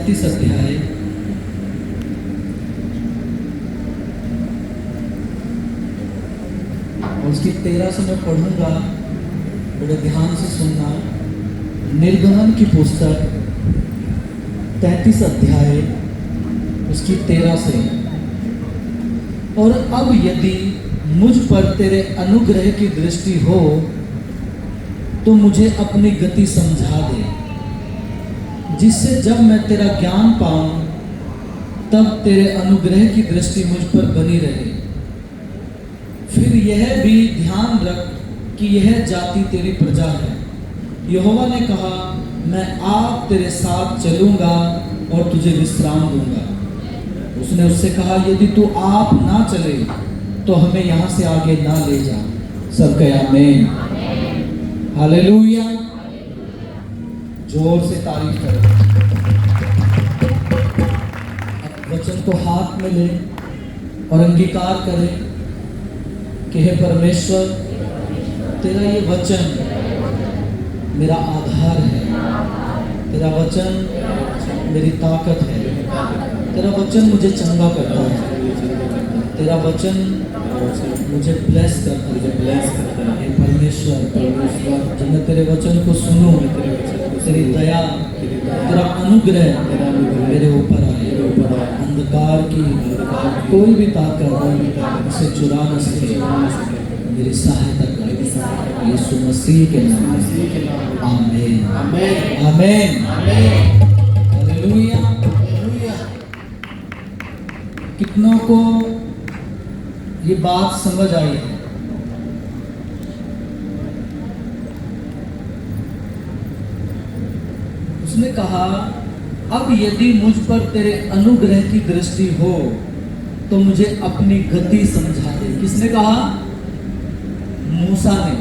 33 अध्याय और उसकी 13 से मैं पढ़ूंगा, बड़े ध्यान से सुनना। निर्गमन की पुस्तक 33 अध्याय उसकी 13 से। और अब यदि मुझ पर तेरे अनुग्रह की दृष्टि हो तो मुझे अपनी गति समझा दे, जिससे जब मैं तेरा ज्ञान पाऊं तब तेरे अनुग्रह की दृष्टि मुझ पर बनी रहे। फिर यह भी ध्यान रख कि यह जाति तेरी प्रजा है। यहोवा ने कहा, मैं आप तेरे साथ चलूंगा और तुझे विश्राम दूंगा। उसने उससे कहा, यदि तू आप ना चले तो हमें यहाँ से आगे ना ले जा। सब कहे आमीन, हालेलुया। जोर से तारीफ करें। वचन को हाथ में ले और अंगीकार करें कि हे परमेश्वर, तेरा ये वचन मेरा आधार है, तेरा वचन मेरी ताकत है, तेरा वचन मुझे चंगा करता है, तेरा वचन मुझे ब्लेस करता है। हे परमेश्वर, जब मैं तेरे वचन को सुनूं, तेरी दया, तेरा अनुग्रह मेरे ऊपर आए। अंधकार की कोई भी ताकत उसे चुरा न सके। मेरी सहायता कर यीशु मसीह के नाम में, आमीन, आमीन, हालेलुया। कितनों को ये बात समझ आई है? उसने कहा, अब यदि मुझ पर तेरे अनुग्रह की दृष्टि हो तो मुझे अपनी गति समझा दे। किसने कहा? मूसा ने।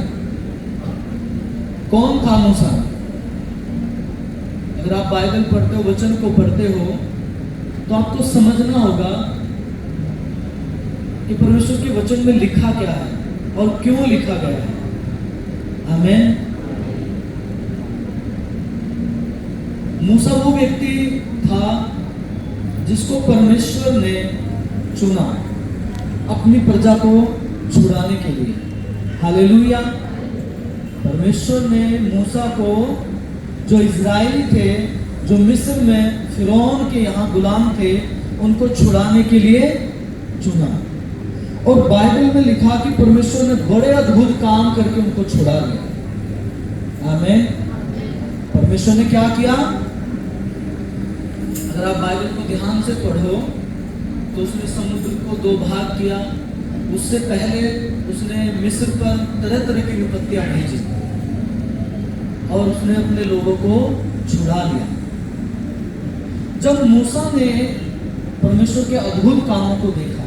कौन था मूसा? अगर आप बाइबल पढ़ते हो, वचन को पढ़ते हो, तो आपको समझना होगा कि परमेश्वर के वचन में लिखा क्या है और क्यों लिखा गया है। आमीन। मूसा वो व्यक्ति था जिसको परमेश्वर ने चुना अपनी प्रजा को छुड़ाने के लिए। हालेलुया। परमेश्वर ने मूसा को, जो इजरायली थे, जो मिस्र में फिरौन के यहाँ गुलाम थे, उनको छुड़ाने के लिए चुना। और बाइबल में लिखा कि परमेश्वर ने बड़े अद्भुत काम करके उनको छुड़ा लिया। आमीन। परमेश्वर ने क्या किया? अगर आप बाइबल को ध्यान से पढ़ो तो उसने समुद्र को 2 भाग किया। उससे पहले उसने मिस्र पर तरह तरह की विपत्तियां भेजी और उसने अपने लोगों को छुड़ा लिया। जब मूसा ने परमेश्वर के अद्भुत कामों को देखा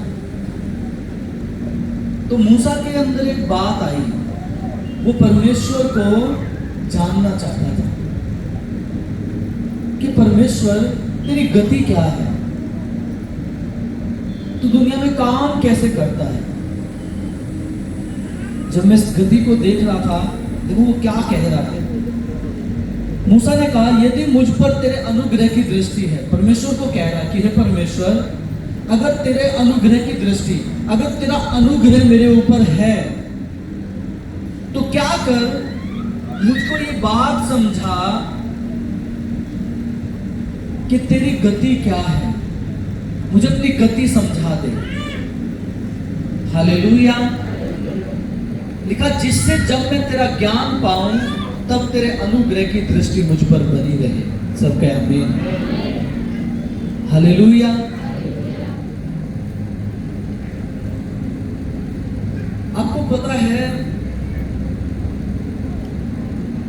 तो मूसा के अंदर एक बात आई। वो परमेश्वर को जानना चाहता था कि परमेश्वर, तेरी गति क्या है? तू दुनिया में काम कैसे करता है? जब मैं इस गति को देख रहा था, देखो वो क्या कह रहा है। मूसा ने कहा, यदि मुझ पर तेरे अनुग्रह की दृष्टि है। परमेश्वर को कह रहा है कि हे परमेश्वर, अगर तेरे अनुग्रह की दृष्टि, अगर तेरा अनुग्रह मेरे ऊपर है तो क्या कर, मुझको ये बात समझा कि तेरी गति क्या है। मुझे अपनी गति समझा दे। हालेलुया। लिखा, जिससे जब मैं तेरा ज्ञान पाऊं तब तेरे अनुग्रह की दृष्टि मुझ पर बनी रहे। सब कहे आमीन, हालेलुया। आपको पता है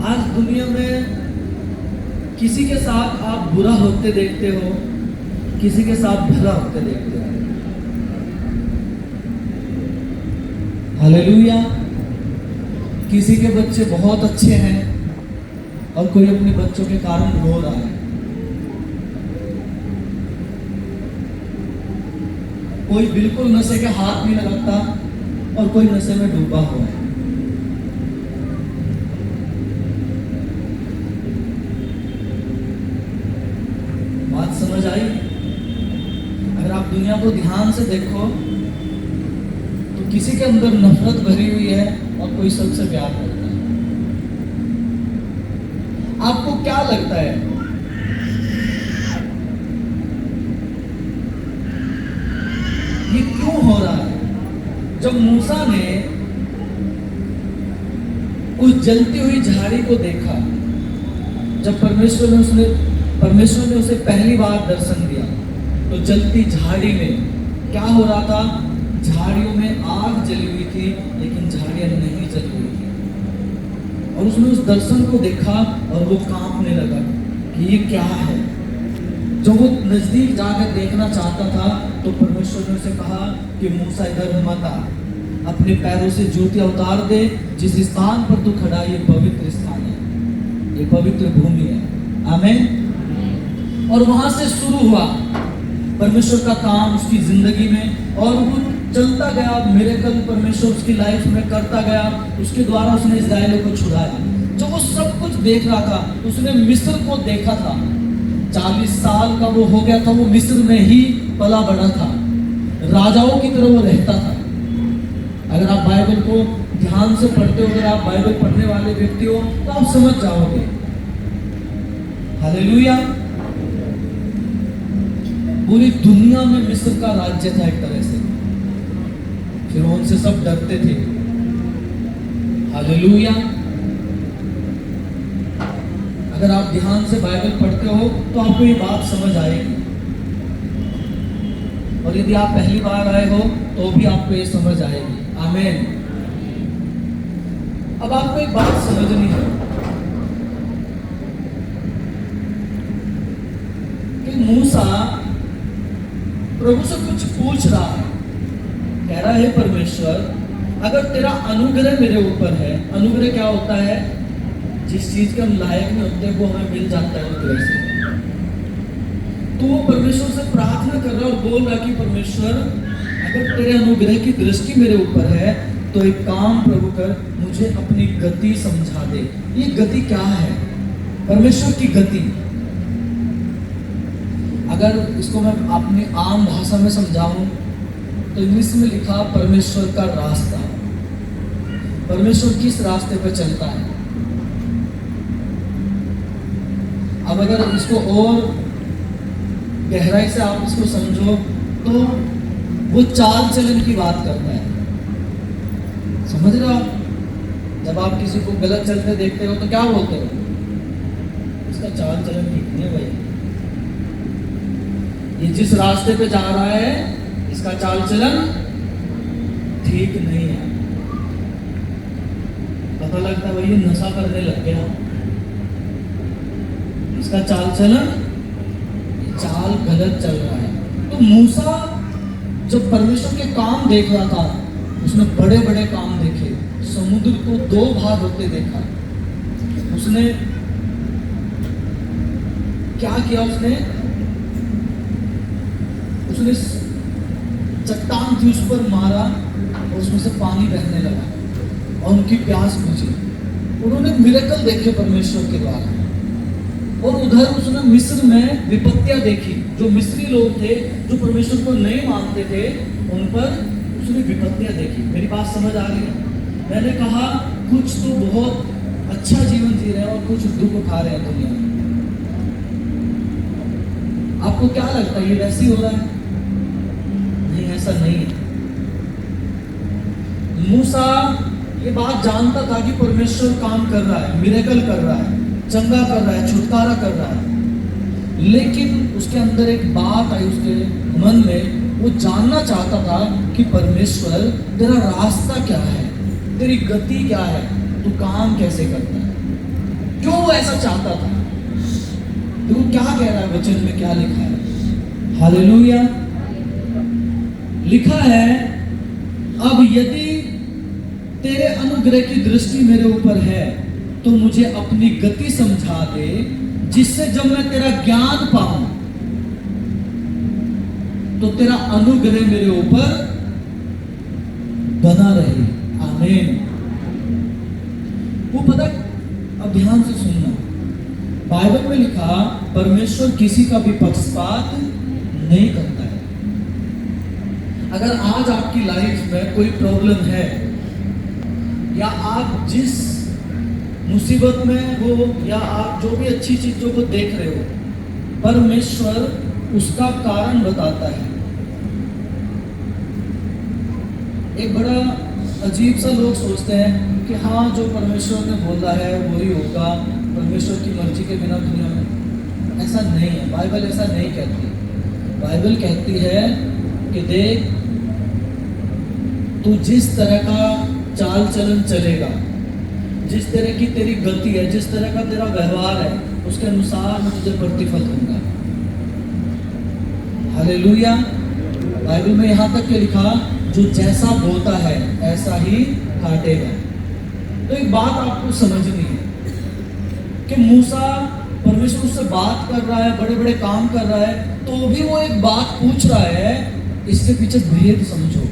आज दुनिया में किसी के साथ आप बुरा होते देखते हो, किसी के साथ भला होते देखते हो। हालेलुया। किसी के बच्चे बहुत अच्छे हैं और कोई अपने बच्चों के कारण रो रहा है। कोई बिल्कुल नशे के हाथ नहीं लगाता और कोई नशे में डूबा हुआ है। बात समझ आई? अगर आप दुनिया को ध्यान से देखो तो किसी के अंदर नफरत भरी हुई है और कोई सबसे प्यार करता है। आपको क्या लगता है ये क्यों हो रहा है? जब मूसा ने उस जलती हुई झाड़ी को देखा, जब परमेश्वर ने उसे पहली बार दर्शन दिया, तो जलती झाड़ी में क्या हो रहा था? झाड़ियों में आग जली हुई थी, लेकिन झाड़ियां नहीं जल रही थी। और उसने उस दर्शन को देखा और वो कांपने लगा कि ये क्या है। जब वो नजदीक जाकर देखना चाहता था तो परमेश्वर ने उसे कहा कि मूसा इधर मत आ, अपने पैरों से जूतियां उतार दे, जिस स्थान पर तू खड़ा है ये पवित्र स्थान है, ये पवित्र भूमि है। आमीन। और वहां से शुरू हुआ परमेश्वर का काम उसकी जिंदगी में, और वो चलता गया। मिरेकल परमेश्वर उसकी लाइफ में करता गया, उसके द्वारा उसने इस्राएलियों को छुड़ाया। जब वो सब कुछ देख रहा था, उसने मिस्र को देखा था। 40 साल का वो हो गया था, वो मिस्र में ही पला बड़ा था, राजाओं की तरह वो रहता था। अगर आप बाइबल को ध्यान से पढ़ते हो, अगर आप बाइबल पढ़ने वाले व्यक्ति हो तो आप समझ जाओगे। हालेलुया। पूरी दुनिया में मिस्र का राज्य था एक तरह से, फिर उनसे सब डरते थे। हालेलुया। अगर आप ध्यान से बाइबल पढ़ते हो तो आपको ये बात समझ आएगी, और यदि आप पहली बार आए हो तो भी आपको ये समझ आएगी। आमीन। अब आपको एक बात समझनी है कि मूसा प्रभु से कुछ पूछ रहा है, कह रहा है परमेश्वर अगर तेरा अनुग्रह मेरे ऊपर है। अनुग्रह क्या होता है? जिस चीज के हम लायक नहीं होते वो हमें मिल जाता है अनुग्रह से। तो वो परमेश्वर से प्रार्थना कर रहा है और बोल रहा कि परमेश्वर अगर तेरे अनुग्रह की दृष्टि मेरे ऊपर है तो एक काम प्रभु कर, मुझे अपनी गति समझा दे। ये गति क्या है? परमेश्वर की गति। अगर इसको मैं अपनी आम भाषा में समझाऊं तो इंग्लिश में लिखा परमेश्वर का रास्ता। परमेश्वर किस रास्ते पर चलता है? अब अगर इसको और गहराई से आप इसको समझो तो वो चाल चलन की बात करता है। समझ रहे हो आप? जब आप किसी को गलत चलते देखते हो तो क्या बोलते हो? इसका चाल चलन ठीक नहीं है भाई, ये जिस रास्ते पे जा रहा है इसका चाल चलन ठीक नहीं है। पता लगता है भाई ये नशा करने लग गया, इसका चाल चलन चाल गलत चल रहा है। तो मूसा जब परमेश्वर के काम देख रहा था, उसने बड़े बड़े काम देखे, समुद्र को 2 भाग होते देखा। उसने क्या किया? उसने चट्टान थी उस पर मारा और उसमें से पानी बहने लगा और उनकी प्यास बुझी। उन्होंने मिरेकल देखे परमेश्वर के द्वारा। और उधर उसने मिस्र में विपत्तियां देखी। जो मिस्री लोग थे, जो परमेश्वर को नहीं मानते थे, उन पर उसने विपत्तियां देखी। मेरी बात समझ आ रही है? मैंने कहा कुछ तो बहुत अच्छा जीवन जी रहे हैं और कुछ दुख उठा रहे हैं दुनिया में। आपको क्या लगता है ये वैसे ही हो रहा है? नहीं, ऐसा नहीं है। मूसा ये बात जानता था कि परमेश्वर काम कर रहा है, मिरेकल कर रहा है, चंगा कर रहा है, छुटकारा कर रहा है, लेकिन उसके अंदर एक बात आई उसके मन में। वो जानना चाहता था कि परमेश्वर तेरा रास्ता क्या है, तेरी गति क्या है, तू काम कैसे करता है? क्यों वो ऐसा चाहता था? तो वो क्या कह रहा है? वचन में क्या लिखा है? हालेलुया। लिखा है, अब यदि तेरे अनुग्रह की दृष्टि मेरे ऊपर है तो मुझे अपनी गति समझा दे, जिससे जब मैं तेरा ज्ञान पाऊं तो तेरा अनुग्रह मेरे ऊपर बना रहे। आमीन। वो पता, अब ध्यान से सुनना, बाइबल में लिखा परमेश्वर किसी का भी पक्षपात नहीं करता है। अगर आज आपकी लाइफ में कोई प्रॉब्लम है या आप जिस मुसीबत में हो या आप जो भी अच्छी चीजों को देख रहे हो, परमेश्वर उसका कारण बताता है। एक बड़ा अजीब सा लोग सोचते हैं कि हाँ जो परमेश्वर ने बोला है वही होगा, परमेश्वर की मर्जी के बिना दुनिया में। ऐसा नहीं है, बाइबल ऐसा नहीं कहती। बाइबल कहती है कि देख तू जिस तरह का चाल चलन चलेगा, जिस तरह की तेरी गति है, जिस तरह का तेरा व्यवहार है, उसके अनुसार मैं तुझे प्रतिफल दूंगा। हालेलुया। बाइबल में यहाँ तक के लिखा जो जैसा बोता है ऐसा ही काटेगा। तो एक बात आपको समझनी है कि मूसा परमेश्वर उससे बात कर रहा है, बड़े बड़े काम कर रहा है, तो भी वो एक बात पूछ रहा है। इसके पीछे भेद समझो।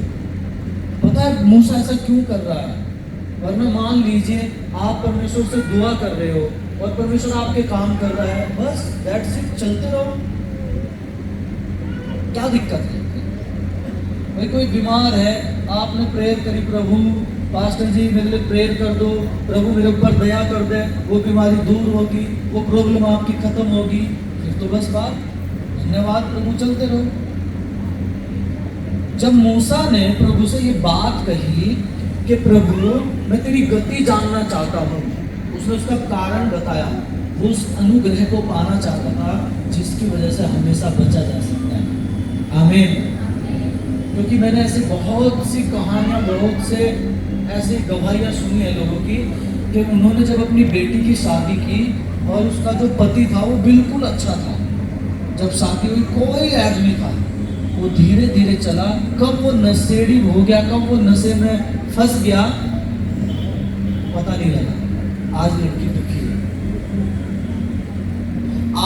पता है मूसा ऐसा क्यों कर रहा है? वरना मान लीजिए आप परमेश्वर से दुआ कर रहे हो और परमेश्वर आपके काम कर रहा है, बस दैट्स इट, चलते रहो। क्या दिक्कत है? भाई कोई बीमार है, आपने प्रेयर करी, प्रभु पास्टर जी मेरे लिए प्रेयर कर दो, प्रभु मेरे ऊपर दया कर दे, वो बीमारी दूर होगी, वो प्रॉब्लम आपकी खत्म होगी, फिर तो बस बात, धन्यवाद प्रभु, चलते रहो। जब मूसा ने प्रभु से ये बात कही कि प्रभु मैं तेरी गति जानना चाहता हूँ, उसने उसका कारण बताया। वो उस अनुग्रह को पाना चाहता था जिसकी वजह से हमेशा बचा जा सकता है। आमीन। क्योंकि मैंने ऐसे बहुत सी कहानियां, बहुत से ऐसी गवाहियां सुनी है लोगों की कि उन्होंने जब अपनी बेटी की शादी की और उसका जो पति था वो बिल्कुल अच्छा था, जब शादी हुई कोई ऐब नहीं था, वो धीरे धीरे चला, कब वो नशेड़ी हो गया, कब वो नशे में फंस गया पता नहीं लगा। आज लड़की दुखी है।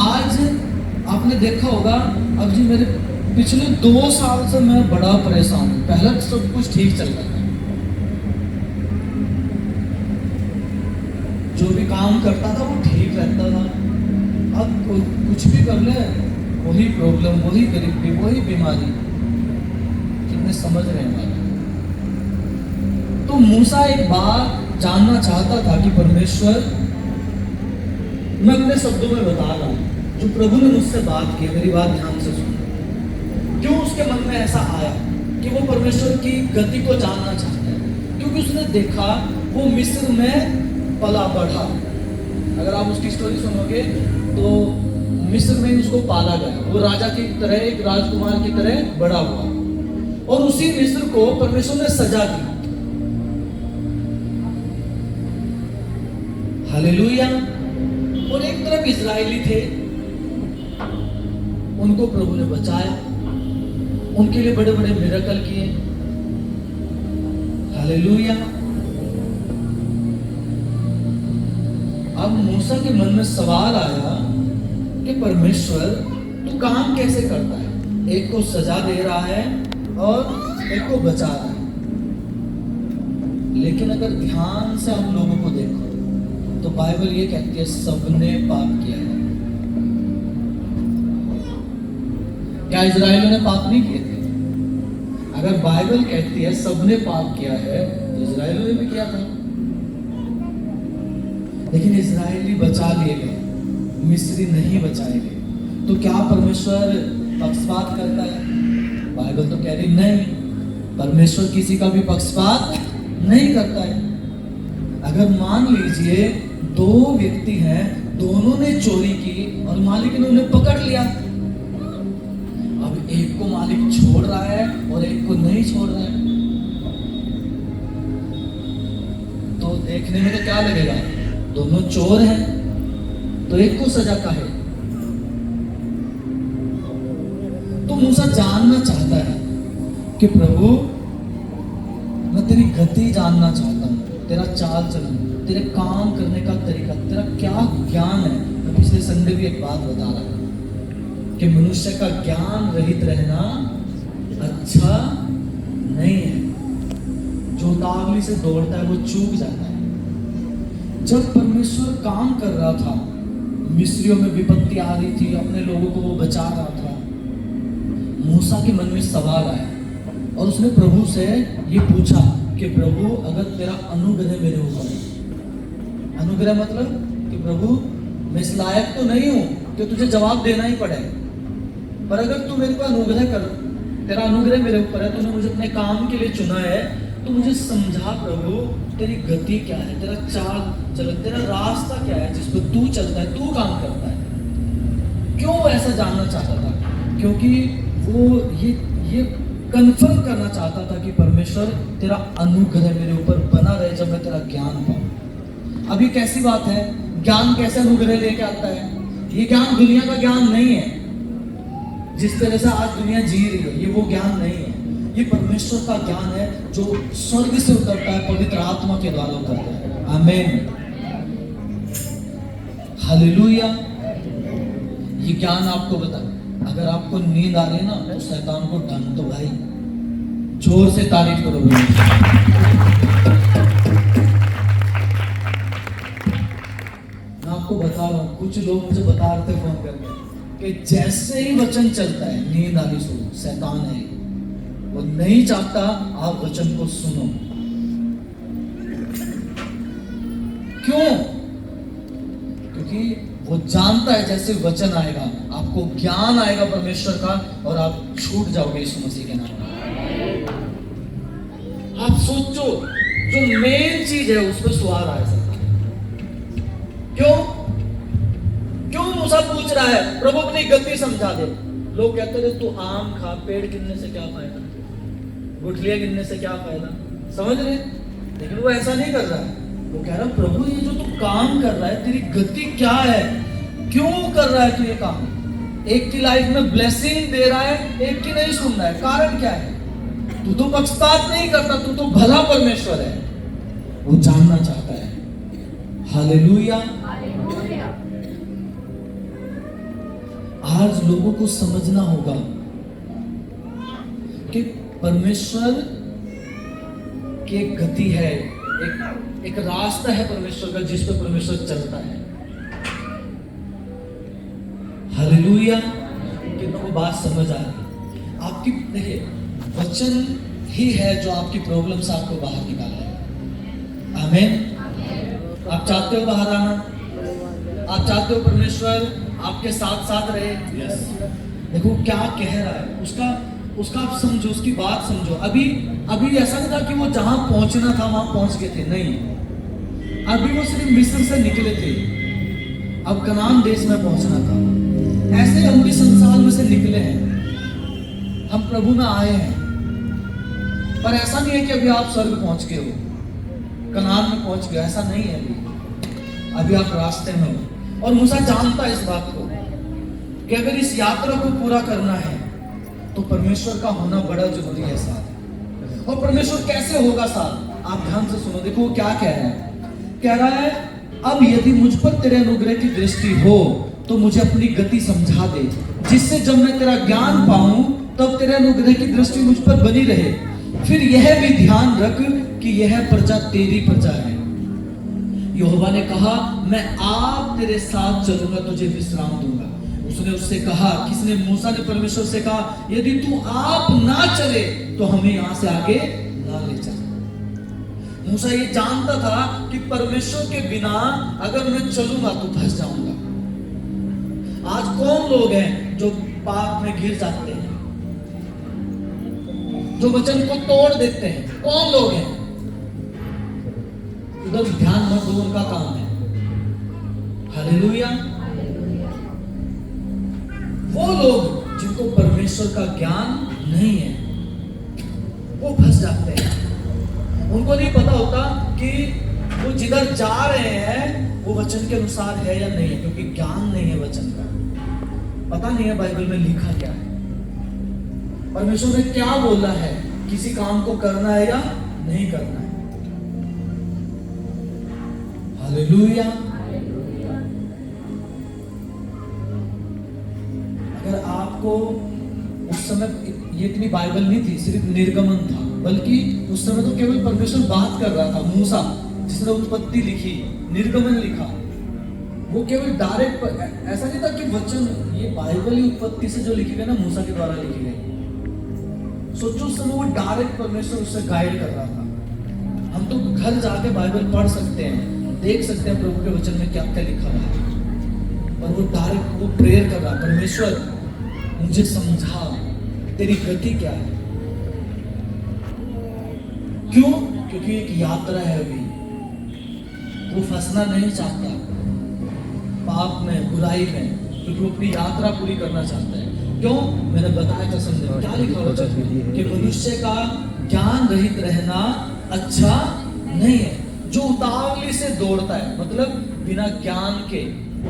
आज आपने देखा होगा, अब जी मेरे पिछले 2 साल से मैं बड़ा परेशान हूँ। पहले तो सब कुछ ठीक चल रहा था, जो भी काम करता था वो ठीक रहता था। अब कुछ भी कर ले वही प्रॉब्लम, वही गरीबी, वही बीमारी। कितने समझ रहे हैं? तो मूसा एक बात जानना चाहता था कि परमेश्वर, मैं अपने शब्दों में बता रहा हूं, जो प्रभु ने मुझसे बात की, मेरी बात ध्यान से सुनो। क्यों उसके मन में ऐसा आया कि वो परमेश्वर की गति को जानना चाहता है? क्योंकि उसने देखा वो मिस्र में पला बढ़ा। अगर आप उसकी स्टोरी सुनोगे तो मिस्र में उसको पाला गया, वो राजा की तरह, एक राजकुमार की तरह बड़ा हुआ, और उसी मिस्र को परमेश्वर ने सजा दी। हालेलुया। और एक तरफ इजरायली थे, उनको प्रभु ने बचाया, उनके लिए बड़े बड़े मिरेकल किए। हालेलुया। अब मूसा के मन में सवाल आया कि परमेश्वर तू काम कैसे करता है? एक को सजा दे रहा है और एक को बचा रहा है। लेकिन अगर ध्यान से हम लोगों को देखो तो बाइबल ये कहती है सबने पाप किया है। क्या इजराइलियों ने पाप नहीं किए थे? अगर बाइबल कहती है सबने पाप किया है तो इजराइलियों ने भी किया था। लेकिन इजरायली बचा लिए गए, मिस्री नहीं बचाए गए। तो क्या परमेश्वर पक्षपात करता है? बाइबल तो कह रही नहीं, परमेश्वर किसी का भी पक्षपात नहीं करता है। अगर मान लीजिए 2 व्यक्ति हैं, दोनों ने चोरी की और मालिक ने उन्हें पकड़ लिया, अब एक को मालिक छोड़ रहा है और एक को नहीं छोड़ रहा है, तो देखने में तो क्या लगेगा? दोनों चोर हैं, तो एक को सजा का है। तो मूसा जानना चाहता है कि प्रभु मैं तेरी गति जानना चाहता हूं, तेरा चाल चलन, तेरे काम करने का तरीका, तेरा क्या ज्ञान है। मैं पिछले संडे भी एक बात बता रहा था कि मनुष्य का ज्ञान रहित रहना अच्छा नहीं है। जो उतावली से दौड़ता है वो चूक जाता है। जब परमेश्वर काम कर रहा था मिस्रियों में विपत्ति आ रही थी, अपने लोगों को वो बचा रहा था। मूसा के मन में सवाल आया और उसने प्रभु से ये पूछा कि प्रभु अगर तेरा अनुग्रह मेरे ऊपर है, अनुग्रह मतलब कि प्रभु मैं इस लायक तो नहीं हूं कि तुझे जवाब देना ही पड़े, पर अगर तू मेरे को अनुग्रह कर, तेरा अनुग्रह मेरे ऊपर है, तूने मुझे अपने काम के लिए चुना है, तो मुझे समझा प्रभु तेरी गति क्या है, तेरा चाल चलन, तेरा रास्ता क्या है जिस पर तू चलता है, तू काम करता है। क्यों ऐसा जानना चाहता था? क्योंकि वो ये कंफर्म करना चाहता था कि परमेश्वर तेरा अनुग्रह मेरे ऊपर बना रहे जब मैं तेरा ज्ञान पाऊं। अब ये कैसी बात है, ज्ञान कैसे अनुग्रह लेके आता है? ये ज्ञान दुनिया का ज्ञान नहीं है, जिस तरह से आज दुनिया जी रही है, ये वो ज्ञान नहीं है। ये परमेश्वर का ज्ञान है जो स्वर्ग से उतरता है, पवित्र आत्मा के द्वारा उतरता है। आमीन, हालेलुया। ये ज्ञान आपको बता, अगर आपको नींद आ रही है ना, तो शैतान को ढंग दो भाई, जोर से तारीफ करो। मैं आपको बता रहा हूँ, कुछ लोग मुझे बता रहे थे फोन करके कि जैसे ही वचन चलता है नींद आ रही, सुनो, शैतान है, वो नहीं चाहता आप वचन को सुनो। क्यों? क्योंकि वो जानता है जैसे वचन आएगा, आपको ज्ञान आएगा परमेश्वर का, और आप छूट जाओगे यीशु मसीह के नाम में। आप सोचो, जो मेन चीज है उस पर सवार आए सकता है। क्यों? क्यों मूसा पूछ रहा है प्रभु अपनी गति समझा दे? लोग कहते थे तू आम खा, पेड़ गिनने से क्या फायदा, गुठलियां गिनने से क्या फायदा, समझ रहे? लेकिन वो ऐसा नहीं कर रहा है। वो कह रहा प्रभु ये जो तू काम कर रहा है, तेरी गति क्या है, क्यों कर रहा है तू ये काम? एक की लाइफ में ब्लेसिंग दे रहा है, एक की नहीं सुन रहा है, कारण क्या है? तू तो पक्षपात नहीं करता, तू तो भला परमेश्वर है। वो जानना चाहता है। हालेलुया। आज लोगों को समझना होगा कि परमेश्वर की एक गति है, एक रास्ता है परमेश्वर का जिस पर परमेश्वर चलता है। हालेलुया। कितनों को बात समझ आ रही? आपकी देखिए, वचन ही है जो आपकी प्रॉब्लम से आपको बाहर निकाला है। आमीन। आप चाहते हो बाहर आना? आप चाहते हो परमेश्वर आपके साथ साथ रहे? yes. देखो क्या कह रहा है, उसका आप समझो, उसकी बात समझो। अभी ऐसा नहीं था कि वो जहां पहुंचना था वहां पहुंच गए थे, नहीं। अभी वो सिर्फ मिस्र से निकले थे, अब कनान देश में पहुंचना था। ऐसे हम भी संसार में से निकले हैं, हम प्रभु में आए हैं, पर ऐसा नहीं है कि अभी आप स्वर्ग पहुंच गए हो, कनान में पहुंच गए, ऐसा नहीं है। अभी आप रास्ते में हो। और मूसा जानता है इस बात को कि अगर इस यात्रा को पूरा करना है तो परमेश्वर का होना बड़ा जरूरी है साथ। और परमेश्वर कैसे होगा साथ? आप ध्यान से सुनो, देखो क्या कह रहा है। कह रहा है अब यदि मुझ पर तेरे अनुग्रह की दृष्टि हो तो मुझे अपनी गति समझा दे, जिससे जब मैं तेरा ज्ञान पाऊं तब तेरे अनुग्रह की दृष्टि मुझ पर बनी रहे। फिर यह भी ध्यान रख कि यह प्रजा तेरी प्रजा है। यहोवा ने कहा मैं आप तेरे साथ चलूंगा, तुझे विश्राम दूंगा। उसने उससे कहा, किसने? मूसा ने परमेश्वर से कहा यदि तू आप ना चले तो हमें यहां से आगे ना ले चल। मूसा ये जानता था कि परमेश्वर के बिना अगर मैं चलूंगा तो फंस जाऊंगा। आज कौन लोग हैं जो पाप में गिर जाते हैं, जो वचन को तोड़ देते हैं? कौन लोग हैं? उधर ध्यान मत दो, उनका काम है। हालेलुया। वो लोग जिनको परमेश्वर का ज्ञान नहीं है वो फंस जाते हैं। उनको नहीं पता होता कि वो जिधर जा रहे हैं वो वचन के अनुसार है या नहीं है, क्योंकि ज्ञान नहीं है वचन का। पता नहीं है बाइबल में लिखा क्या है, परमेश्वर ने क्या बोला है, किसी काम को करना है या नहीं करना है। हालेलुया। अगर आपको उस समय ये इतनी बाइबल नहीं थी, सिर्फ निर्गमन था, बल्कि उस समय तो केवल परमेश्वर बात कर रहा था। मूसा जिसने उत्पत्ति लिखी, निर्गमन लिखा, वो केवल डायरेक्ट, ऐसा नहीं था कि वचन, ये बाइबल ही उत्पत्ति से जो लिखी गई ना, मूसा के द्वारा लिखी गई। सोचो उस समय वो डायरेक्ट परमेश्वर उससे गाइड कर रहा था। हम तो घर जाके बाइबल पढ़ सकते हैं, देख सकते हैं प्रभु के वचन में क्या क्या लिखा हुआ है, और वो डायरेक्ट वो प्रेयर कर रहा, परमेश्वर मुझे समझा तेरी गति क्या है। क्यों? क्योंकि एक यात्रा है अभी, वो फंसना नहीं चाहता पाप में, बुराई में, क्योंकि वो अपनी यात्रा पूरी करना चाहता है। क्यों? मैंने बताया था संदेश क्या लिखा होता है कि मनुष्य का ज्ञान रहित रहना अच्छा नहीं है। जो उतावली से दौड़ता है, मतलब बिना ज्ञान के,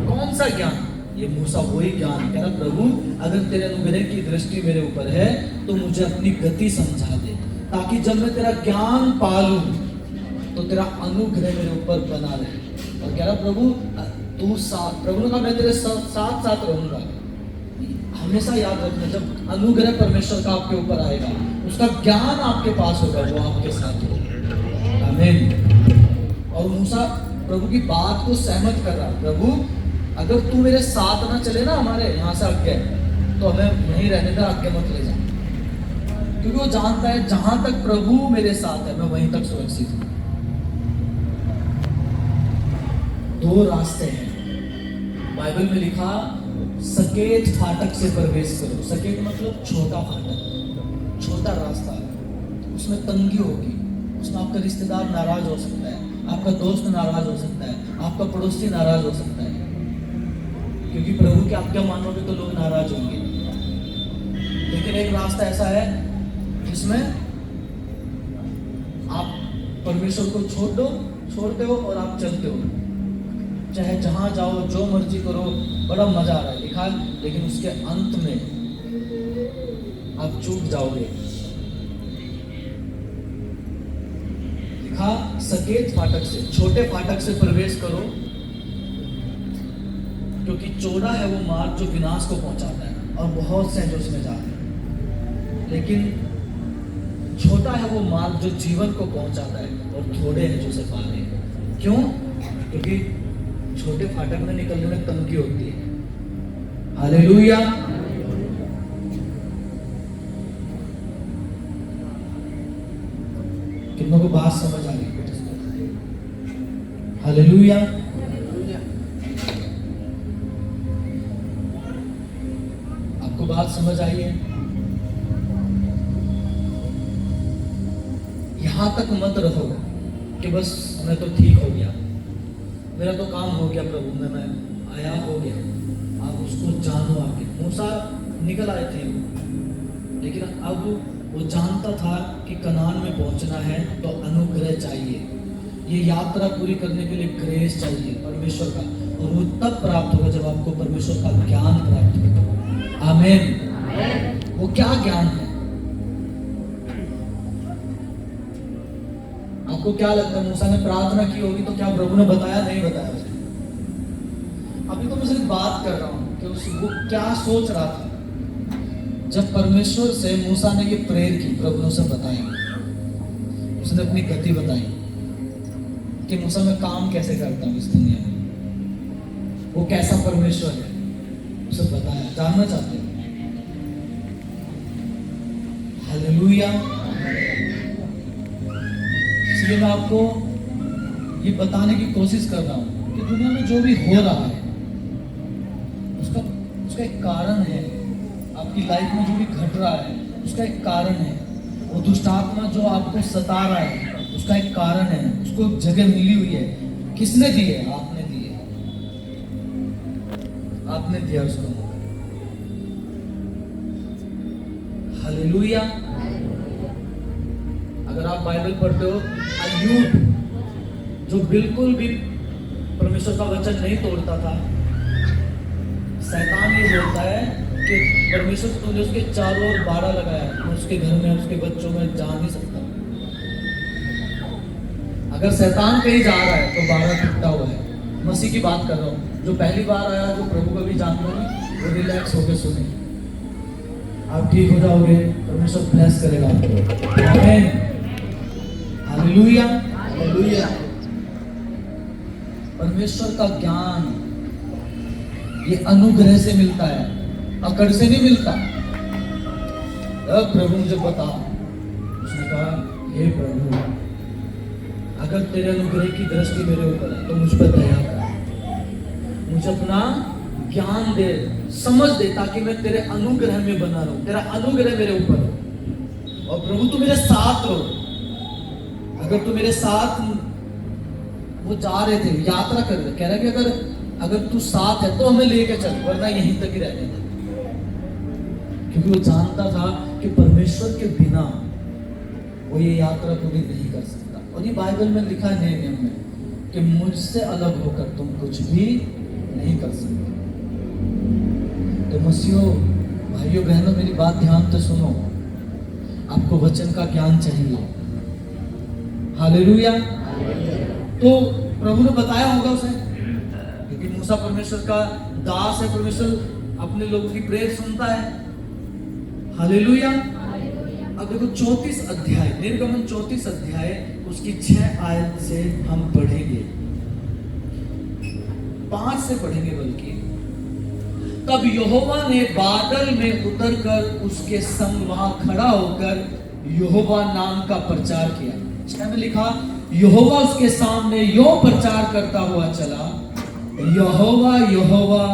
कौन सा ज्ञान? ये मूसा वही ज्ञान कह रहा, प्रभु अगर तेरे अनुग्रह की दृष्टि मेरे ऊपर है तो मुझे अपनी गति समझा दे, ताकि जब मैं तेरा ज्ञान पालूं तो तेरा अनुग्रह मेरे ऊपर बना रहे। और कह रहा प्रभु तू साथ, प्रभु ने कहा मैं तेरे साथ साथ रहूंगा। हमेशा याद रखना, जब अनुग्रह परमेश्वर का आपके ऊपर आएगा, उसका ज्ञान आपके पास होगा, वो आपके साथ होगा। आमीन। और मूसा प्रभु की बात को सहमत कर रहा, प्रभु अगर तू मेरे साथ ना चले ना, हमारे यहाँ से आगे, तो हमें यहीं रहने दे, आगे मत ले जा। क्योंकि वो जानता है जहां तक प्रभु मेरे साथ है मैं वहीं तक सुरक्षित हूं। दो रास्ते हैं बाइबल में लिखा, सकेत फाटक से प्रवेश करो। सकेत मतलब छोटा फाटक, छोटा रास्ता, उसमें तंगी होगी, उसमें आपका रिश्तेदार नाराज हो सकता है, आपका दोस्त नाराज हो सकता है, आपका पड़ोसी नाराज हो सकता है, क्योंकि प्रभु की आज्ञा मानोगे तो लोग नाराज होंगे। लेकिन एक रास्ता ऐसा है जिसमें आप परमेश्वर को छोड़ते हो और आप चलते हो, चाहे जहां जाओ, जो मर्जी करो, बड़ा मजा आ रहा है लिखा है, लेकिन उसके अंत में आप चूक जाओगे। लिखा सकेत फाटक से, छोटे फाटक से प्रवेश करो, क्योंकि चौड़ा है वो मार्ग जो विनाश को पहुंचाता है, और बहुत से जो उसमें जाते हैं। लेकिन छोटा है वो मार्ग जो जीवन को पहुंचाता है, और थोड़े हैं जो उसे पाने। क्यों? क्योंकि छोटे फाटक में निकलने में तंगी होती है। हालेलुया। कितनों को बात समझ आ गई? हालेलुया। आपको बात समझ आई है? यहां तक मत रहो कि बस मैं तो ठीक हो गया, मेरा तो काम हो गया प्रभु में, मैं आया हो गया। आप उसको जानो आगे। मूसा निकल आए थे, लेकिन अब वो जानता था कि कनान में पहुंचना है तो अनुग्रह चाहिए, ये यात्रा पूरी करने के लिए ग्रेस चाहिए परमेश्वर का, और वो तब प्राप्त होगा जब आपको परमेश्वर का ज्ञान प्राप्त होगा। आमीन। वो क्या ज्ञान है? आपको क्या लगता है? मूसा ने प्रार्थना की होगी तो क्या प्रभु ने बताया? नहीं बताया उसे। अभी तो मैं सिर्फ बात कर रहा हूं कि वो क्या सोच रहा था जब परमेश्वर से मूसा ने ये प्रेयर की, प्रभु ने उसे बताया, उसने अपनी गति बताई कि मूसा मैं काम कैसे करता हूं इस दुनिया में, वो कैसा परमेश्वर है, उसे बताया। जानना चाहते हैं? हालेलुया। इसलिए मैं आपको ये बताने की कोशिश कर रहा हूं कि दुनिया में जो भी हो रहा है उसका एक कारण है। आपकी लाइफ में जो भी घट रहा है उसका एक कारण है। वो दुष्ट आत्मा जो आपको सता रहा है उसका एक कारण है, उसको एक जगह मिली हुई है। किसने दी है? आपने दी है, आपने दिया उसको। हालेलुया। अगर आप बाइबल पढ़ते हो, अय्यूब जो बिल्कुल भी परमेश्वर का वचन नहीं तोड़ता था, शैतान ये बोलता है कि परमेश्वर तूने उसके चारों ओर बाड़ा लगाया, मैं उसके घर में उसके बच्चों में जा नहीं सकता। अगर शैतान कहीं जा रहा है तो बाड़ा टूटा हुआ है। मसीह की बात कर रहा हूँ, जो पहली बार आया, जो प्रभु को भी जानते हो, वो रिलैक्स होकर सुने, आप ठीक हो जाओगे, परमेश्वर ब्लेस करेगा आपको। आमीन। हालेलुया। हालेलुया। परमेश्वर का ज्ञान ये अनुग्रह से मिलता है, अकड़ से नहीं मिलता। अब प्रभु मुझे बता, उसने कहा हे प्रभु, अगर तेरे अनुग्रह की दृष्टि मेरे ऊपर है तो मुझ पर दया कर, मुझे अपना ज्ञान दे, समझ दे, ताकि मैं तेरे अनुग्रह में बना रहूं, तेरा अनुग्रह मेरे ऊपर हो। और प्रभु तू मेरे साथ रहो, अगर तू मेरे साथ, वो जा रहे थे यात्रा कर रहे, कह रहा कि अगर तू साथ है तो हमें लेके चल, वरना यहीं तक ही रहने दे। क्योंकि वो जानता था कि परमेश्वर के बिना वो ये यात्रा पूरी नहीं कर सकता। और ये बाइबल में लिखा है नए नियम में कि मुझसे अलग होकर तुम कुछ भी नहीं कर सकते। तो मसीहों, भाइयों बहनों, मेरी बात ध्यान से सुनो, आपको वचन का ज्ञान चाहिए। हालेलुया। तो प्रभु ने बताया होगा उसे, क्योंकि मूसा परमेश्वर का दास है, परमेश्वर अपने लोगों की प्रेयर सुनता है। हालेलुया। अब देखो 34 अध्याय, निर्गमन 34 अध्याय, उसकी 6 आयत से हम पढ़ेंगे, 5 से पढ़ेंगे बल्कि। तब यहोवा ने बादल में उतरकर उसके संग वहां खड़ा होकर यहोवा नाम का प्रचार किया। 6 में लिखा, यहोवा उसके सामने यो प्रचार करता हुआ चला, यहोवा यहोवा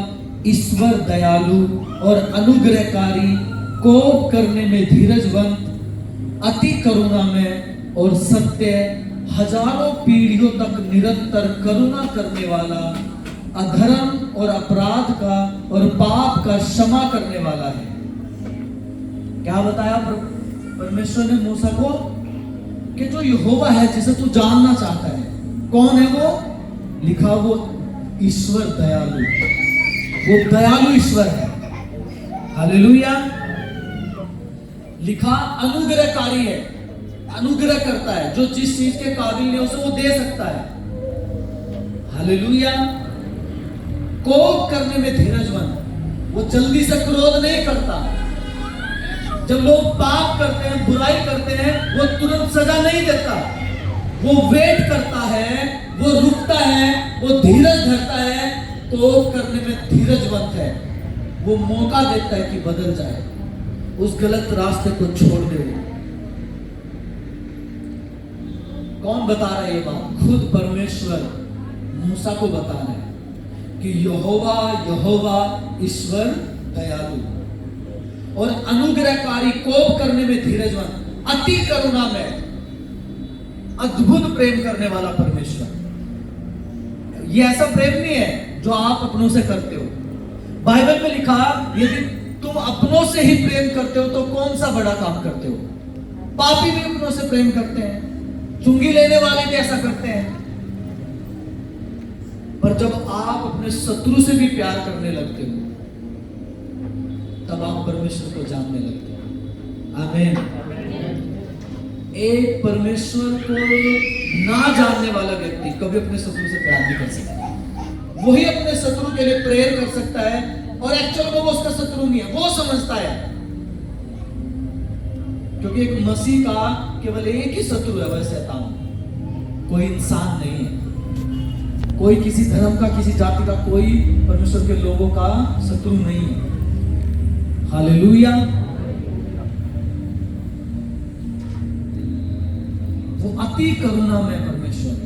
ईश्वर दयालु और अनुग्रहकारी, कोप करने में धीरजवंत, अति करुणा में और सत्य, हजारों पीढ़ियों तक निरंतर करुणा करने वाला, अधर्म और अपराध का और पाप का क्षमा करने वाला है। क्या बताया परमेश्वर ने मूसा को? कि जो यहोवा है, जिसे तू जानना चाहता है, कौन है वो? लिखा वो ईश्वर दयालु, वो दयालु ईश्वर है। हालेलुया। लिखा अनुग्रहकारी है, अनुग्रह करता है, जो जिस चीज के काबिल नहीं उसे वो दे सकता है। हालेलुया। कोप करने में धीरजवंत, वो जल्दी से क्रोध नहीं करता। जब लोग पाप करते हैं, बुराई करते हैं, वो तुरंत सजा नहीं देता, वो वेट करता है, वो रुकता है, वो धीरज धरता है, कोप करने में धीरजवंत है। वो मौका देता है कि बदल जाए, उस गलत रास्ते को छोड़ दे। कौन बता रहा है ये बात? खुद परमेश्वर मूसा को बता रहे हैं कि यहोवा यहोवा ईश्वर दयालु और अनुग्रहकारी, कोप करने में धीरजवंत, अति करुणा में अद्भुत प्रेम करने वाला परमेश्वर। ये ऐसा प्रेम नहीं है जो आप अपनों से करते हो। बाइबल में लिखा, यदि तुम अपनों से ही प्रेम करते हो तो कौन सा बड़ा काम करते हो? पापी भी अपनों से प्रेम करते हैं, चुंगी लेने वाले भी ऐसा करते हैं। पर जब आप अपने शत्रु से भी प्यार करने लगते हो, तब आप परमेश्वर को जानने लगते हो। आमीन। एक परमेश्वर को ना जानने वाला व्यक्ति कभी अपने शत्रु से प्यार नहीं कर सकता। वही अपने शत्रु के लिए प्रेयर कर सकता है, और एक्चुअल में वो उसका शत्रु नहीं है, वो समझता है। क्योंकि एक मसीह का केवल एक ही शत्रु है, वह शैतान, कोई इंसान नहीं है। कोई किसी धर्म का, किसी जाति का, कोई परमेश्वर के लोगों का शत्रु नहीं है। हालेलुया। वो अति करुणा में परमेश्वर,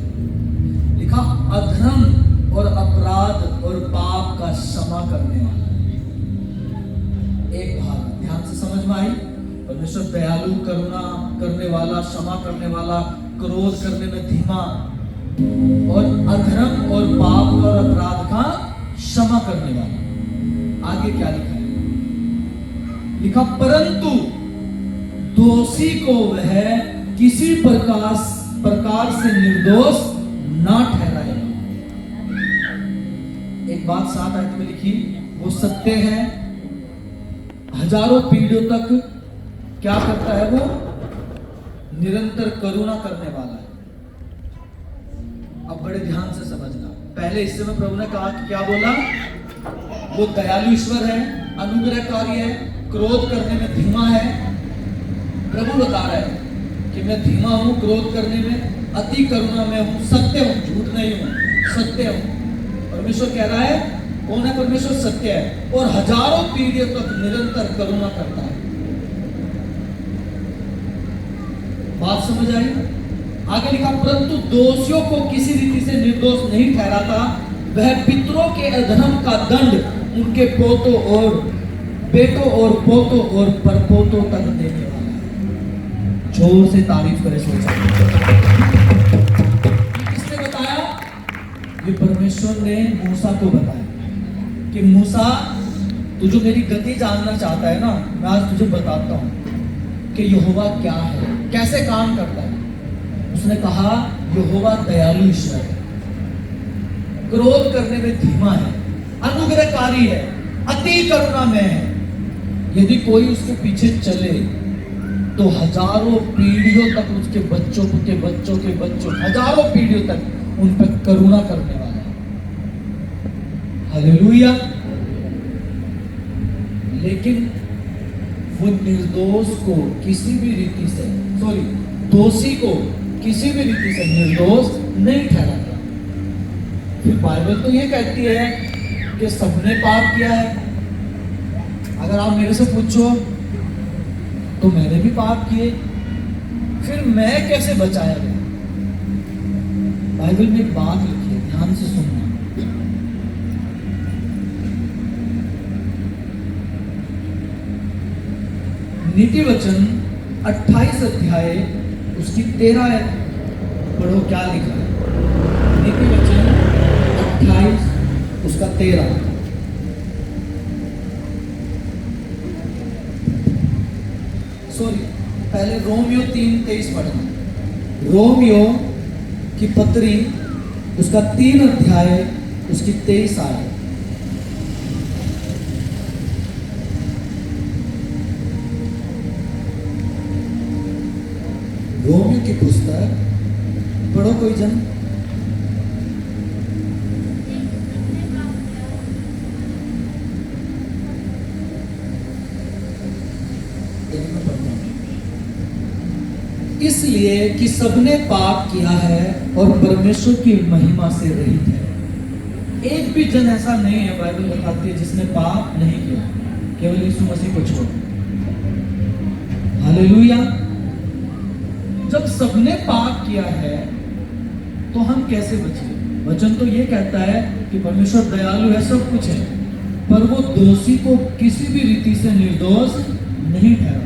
लिखा अधर्म और अपराध और पाप का क्षमा करने वाला। एक भाग ध्यान से समझ में आई? परमेश्वर दयालु, करुणा करने वाला, क्षमा करने वाला, क्रोध करने में धीमा, और अधर्म और पाप और अपराध का क्षमा करने वाला। आगे क्या लिखा है? लिखा परंतु दोषी को वह किसी प्रकार से निर्दोष ना ठहराएगा। एक बात 7 आयत में लिखी, वो सत्य है, हजारों पीढ़ियों तक क्या करता है? वो निरंतर करुणा करने वाला है। अब बड़े ध्यान से समझना। पहले हिस्से में प्रभु ने कहा कि क्या बोला? वो दयालु ईश्वर है, अनुग्रहकारी है, क्रोध करने में धीमा है। प्रभु बता रहा है कि मैं धीमा हूं क्रोध करने में, अति करुणा में हूं, सत्य हूं, झूठ नहीं हूं, सत्य हूं। परमेश्वर कह रहा है कौन है? परमेश्वर सत्य है और हजारों पीढ़ियों तक निरंतर करुणा करता है। बात समझ आई? आगे लिखा, परंतु दोषियों को किसी रीति से निर्दोष नहीं ठहराता, वह पितरों के अधर्म का दंड उनके पोतों और बेटों और पोतों और परपोतों तक देने वाला है। जोर से तारीफ करे सोचा। किसने बताया? ये परमेश्वर ने मूसा को बताया कि मूसा, तू जो मेरी गति जानना चाहता है ना, मैं आज तुझे बताता हूं कि यहोवा क्या है, कैसे काम करता है। उसने कहा, यहोवा दयालु ईश्वर है, क्रोध करने में धीमा है, अनुग्रहकारी है, अति करुणामय है। यदि कोई उसके पीछे चले तो हजारों पीढ़ियों तक उसके बच्चों के बच्चों के बच्चों, हजारों पीढ़ियों तक उन पर करुणा करने वाला है। हालेलुया। लेकिन वो निर्दोष को किसी भी रीति से, दोषी को किसी भी रीति से निर्दोष नहीं ठहराता। फिर बाइबल तो ये कहती है कि सबने पाप किया है। अगर आप मेरे से पूछो तो मैंने भी पाप किए, फिर मैं कैसे बचाया गया? बाइबल में एक बात लिखी है, ध्यान से सुनना। नीति वचन 28 अध्याय उसकी 13 पढ़ो, क्या लिखा है? नीति वचन 28 उसका 13। पहले रोमियो 3:23 पढ़ना। रोमियो की पत्री उसका 3 अध्याय उसकी 23 आयत। रोमियो की पुस्तक पढ़ो कोई जन। इसलिए कि सबने पाप किया है और परमेश्वर की महिमा से रहित है। एक भी जन ऐसा नहीं है, बाइबल बताती है, जिसने पाप नहीं किया, केवल यीशु मसीह को छोड़। हालेलुया। जब सबने पाप किया है तो हम कैसे बचे? वचन तो ये कहता है कि परमेश्वर दयालु है, सब कुछ है, पर वो दोषी को किसी भी रीति से निर्दोष नहीं ठहराता।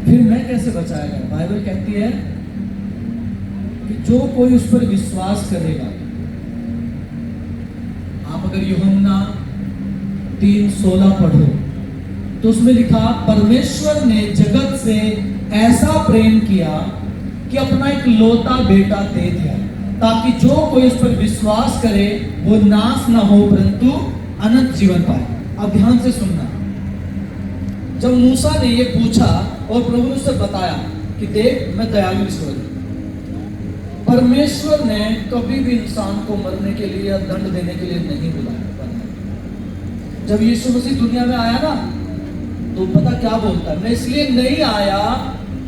फिर मैं कैसे बचाया गया? बाइबल कहती है कि जो कोई उस पर विश्वास करेगा। आप अगर यूहन्ना 3:16 पढ़ो तो उसमें लिखा, परमेश्वर ने जगत से ऐसा प्रेम किया कि अपना एक लौता बेटा दे दिया, ताकि जो कोई उस पर विश्वास करे वो नाश ना हो परंतु अनंत जीवन पाए। अब ध्यान से सुनना। जब मूसा ने ये पूछा और प्रभु ने उसे बताया कि देख, मैं दयालु ईश्वर हूं, परमेश्वर ने कभी भी इंसान को मरने के लिए या दंड देने के लिए नहीं बुलाया। जब यीशु मसीह दुनिया में आया ना, तो पता क्या बोलता है? मैं इसलिए नहीं आया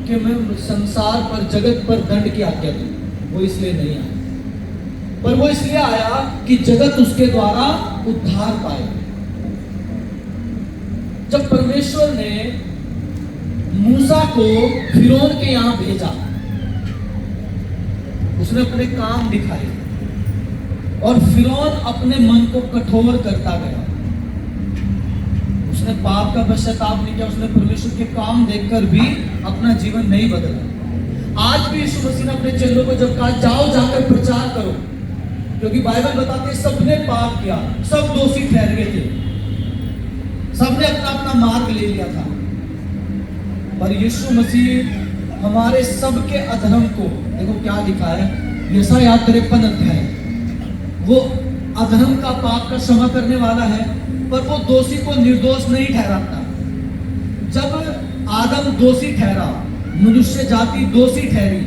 कि मैं संसार पर, जगत पर दंड की आज्ञा दूं। वो इसलिए नहीं आया, पर वो इसलिए आया कि जगत उसके द्वारा उद्धार पाए। जब परमेश्वर ने मूसा को फिरौन के यहां भेजा, उसने अपने काम दिखाए और फिरौन अपने मन को कठोर करता गया। उसने पाप का पश्चाताप नहीं किया, उसने परमेश्वर के काम देखकर भी अपना जीवन नहीं बदला। आज भी यीशु मसीह ने अपने चेलों को जब कहा, जाओ जाकर प्रचार करो, क्योंकि बाइबल बताती है सबने पाप किया, सब दोषी ठहर गए थे, सबने अपना अपना मार्ग ले लिया था, पर यीशु मसीह हमारे सबके अधर्म को, देखो क्या लिखा है, यशायाह 53 अध्याय, वो अधर्म का, पाप का क्षमा करने वाला है, पर वो दोषी को निर्दोष नहीं ठहराता। जब आदम दोषी ठहरा, मनुष्य जाति दोषी ठहरी,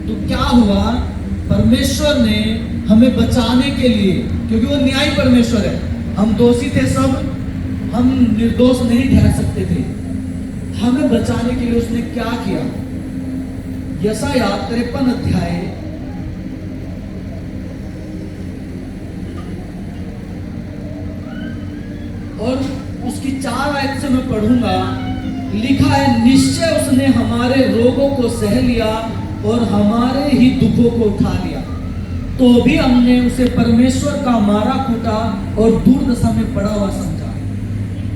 तो क्या हुआ? परमेश्वर ने हमें बचाने के लिए, क्योंकि वो न्यायी परमेश्वर है, हम दोषी थे सब, हम निर्दोष नहीं ठहर सकते थे, हमें बचाने के लिए उसने क्या किया? यशायाह 53 अध्याय और उसकी 4 आयत से मैं पढ़ूंगा। लिखा है, निश्चय उसने हमारे रोगों को सह लिया और हमारे ही दुखों को उठा लिया, तो भी हमने उसे परमेश्वर का मारा कूटा और दुर्दशा में पड़ा हुआ समझा।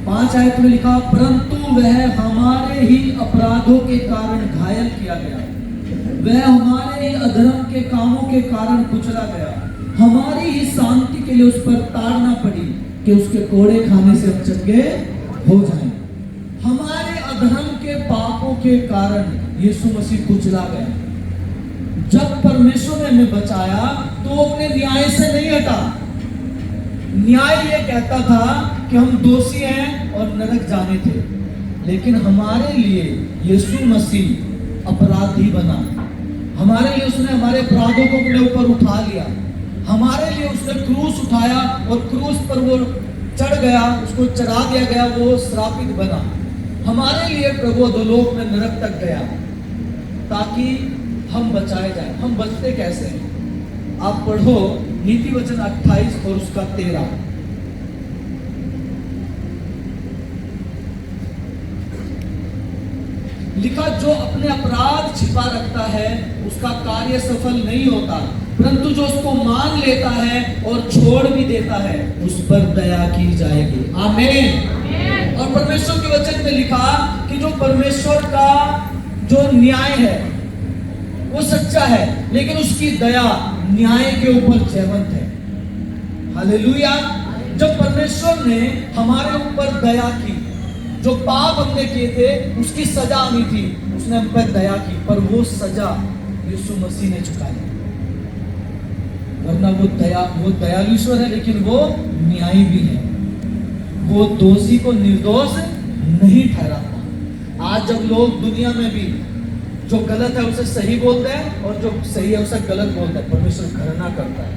5 आयत में लिखा, परंतु वह हमारे ही अपराधों के कारण घायल किया गया, वह हमारे ही अधर्म के कामों के कारण कुचला गया, हमारी ही शांति के लिए उस पर ताड़ना पड़ी कि उसके कोड़े खाने से हम चंगे हो जाएं। हमारे अधर्म के पापों के कारण यीशु मसीह कुचला गया। जब परमेश्वर ने हमें बचाया तो वो अपने न्याय से नहीं हटा। न्याय ये कहता था कि हम दोषी हैं और नरक जाने थे, लेकिन हमारे लिए यीशु मसीह अपराधी बना। हमारे लिए उसने हमारे अपराधों को अपने ऊपर उठा लिया। हमारे लिए उसने क्रूस उठाया और क्रूस पर वो चढ़ गया, उसको चढ़ा दिया गया, वो श्रापित बना। हमारे लिए प्रभु अधोलोक में नरक तक गया ताकि हम बचाए जाए। हम बचते कैसे हैं? आप पढ़ो नीति वचन 28 और उसका 13। लिखा, जो अपने अपराध छिपा रखता है उसका कार्य सफल नहीं होता, परंतु जो उसको मान लेता है और छोड़ भी देता है उस पर दया की जाएगी। आमीन। और परमेश्वर के वचन में लिखा कि जो परमेश्वर का जो न्याय है वो सच्चा है, लेकिन उसकी दया न्याय के ऊपर जयवंत है। हालेलुया। जब परमेश्वर ने हमारे ऊपर दया की, जो पाप हमने किए थे उसकी सजा आनी थी, उसने हम पर दया की, पर वो सजा यीशु मसीह ने चुकाई। वरना वो दयालु ईश्वर है, लेकिन वो न्यायी भी है। वो दोषी को निर्दोष नहीं ठहराता। आज जब लोग दुनिया में भी जो गलत है उसे सही बोलते हैं और जो सही है उसे गलत बोलते हैं, परमेश्वर घृणा करता है।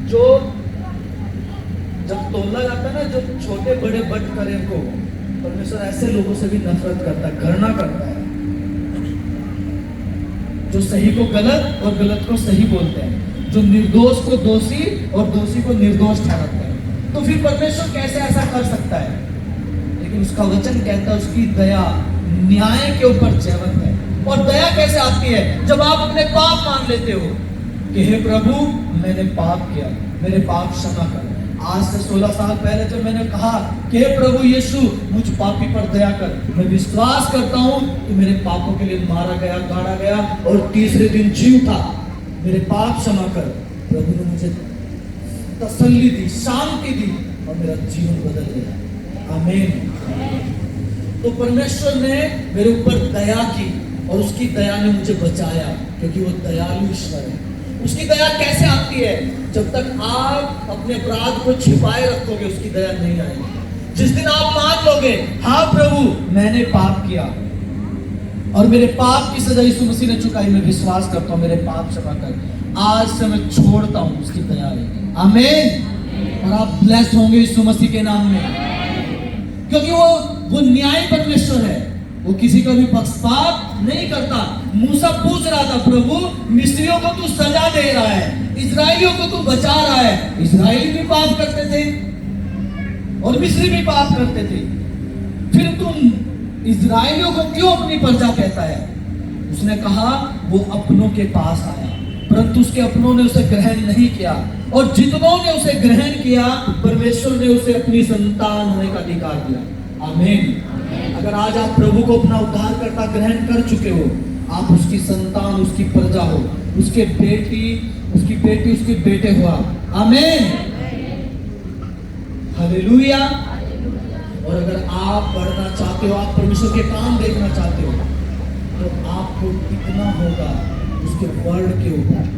जो जब तोला जाता है ना, जो छोटे बड़े बट करें को, परमेश्वर ऐसे लोगों से भी नफरत करता है, घृणा करता है। जो सही को गलत और गलत को सही बोलते हैं, जो निर्दोष को दोषी और दोषी को निर्दोष ठहराते हैं। तो फिर परमेश्वर कैसे ऐसा कर सकता है? लेकिन उसका वचन कहता है उसकी दया न्याय के ऊपर जयवंत है। और दया कैसे आती है? जब आप अपने पाप मान लेते हो कि हे प्रभु मैंने पाप किया, मेरे पाप क्षमा कर। आज से 16 साल पहले जब मैंने कहा कि हे प्रभु यीशु मुझ पापी पर दया कर, मैं विश्वास करता हूं कि मेरे पापों के लिए मारा गया, गाड़ा गया और तीसरे दिन जी उठा, मेरे पाप क्षमा कर। प्रभु ने मुझे तसल्ली दी, शांति दी और मेरा जीवन बदल गया। आमीन। तो परमेश्वर ने मेरे ऊपर दया की और उसकी दया ने मुझे बचाया, क्योंकि वो दयालु ईश्वर है। उसकी दया कैसे आती है? जब तक आप अपने अपराध को छिपाए रखोगे उसकी दया नहीं आएगी। जिस दिन आप मान लोगे, हाँ प्रभु मैंने पाप किया और मेरे पाप की सजा यीशु मसीह ने चुकाई, मैं विश्वास करता हूँ, मेरे पाप क्षमा कर, आज से मैं छोड़ता हूँ, उसकी दया आएगी। आमीन। और आप ब्लेस्ड होंगे यीशु मसीह के नाम में, क्योंकि वो न्यायी परमेश्वर है। वो किसी का भी पक्षपात नहीं करता। मूसा पूछ रहा था, प्रभु मिस्रियों को तू सजा दे रहा है, इजरायलियों को तू बचा रहा है। इजरायली भी पाप करते थे और मिस्री भी पाप करते थे, फिर तुम इजरायलियों को क्यों अपनी प्रजा कहता है? उसने कहा वो अपनों के पास आया, परंतु उसके अपनों ने उसे ग्रहण नहीं किया, और जितनों ने उसे ग्रहण किया परमेश्वर ने उसे अपनी संतान होने का अधिकार दिया। आमीन। अगर आज आप प्रभु को अपना उद्धारकर्ता ग्रहण कर चुके हो, आप उसकी संतान, उसकी प्रजा हो, उसके बेटी, उसके बेटे हुआ। आमीन। हालेलुया। और अगर आप बढ़ना चाहते हो, आप परमेश्वर के काम देखना चाहते हो, तो आपको कितना होगा उसके वर्ड के ऊपर।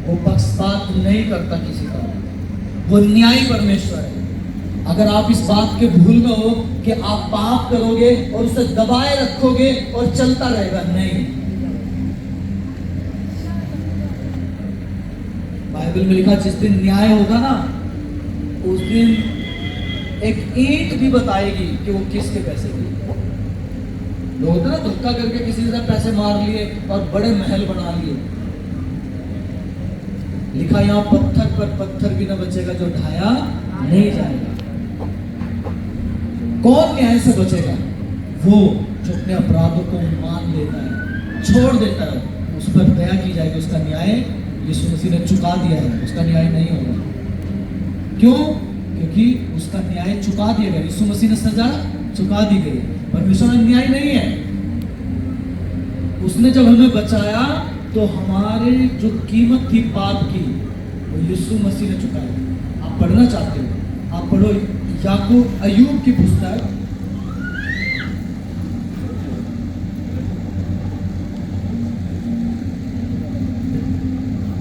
वो पक्षपात नहीं करता किसी का, वो न्यायी परमेश्वर है। अगर आप इस बात के भूल गए हो कि आप पाप करोगे और उसे दबाए रखोगे और चलता रहेगा, नहीं। बाइबल में लिखा जिस दिन न्याय होगा ना, उस दिन एक ईंट भी बताएगी कि वो किसके पैसे की। लोग ना धोखा करके किसी से पैसे मार लिए और बड़े महल बना लिए। लिखा यहाँ पत्थर पर पत्थर भी न बचेगा जो ढाया नहीं जाएगा। कौन न्याय से बचेगा? वो जो अपने अपराधों को मान लेता है, छोड़ देता है, उस पर दया की जाएगी। उसका न्याय यीशु मसीह ने चुका दिया है, उसका न्याय नहीं होगा। क्यों? क्योंकि उसका न्याय चुका दिया गया। यीशु मसीह ने सजा चुका दी गई, परमेश्वर में न्याय नहीं है। उसने जब हमें बचाया तो हमारे जो कीमत थी पाप की, वो यीशु मसीह ने चुकाई। आप पढ़ना चाहते हो, आप पढ़ो याकूब अय्यूब की पुस्तक,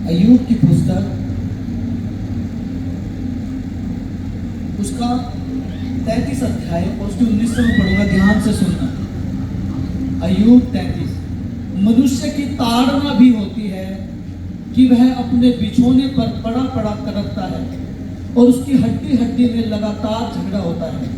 अय्यूब की पुस्तक, उसका 33 अध्याय और उसके 19 में पढ़ूंगा, ध्यान से सुनना। अय्यूब 33। मनुष्य की ताड़ना भी होती है कि वह अपने बिछोने पर पड़ा पड़ा करता है और उसकी हड्डी हड्डी में लगातार झगड़ा होता है,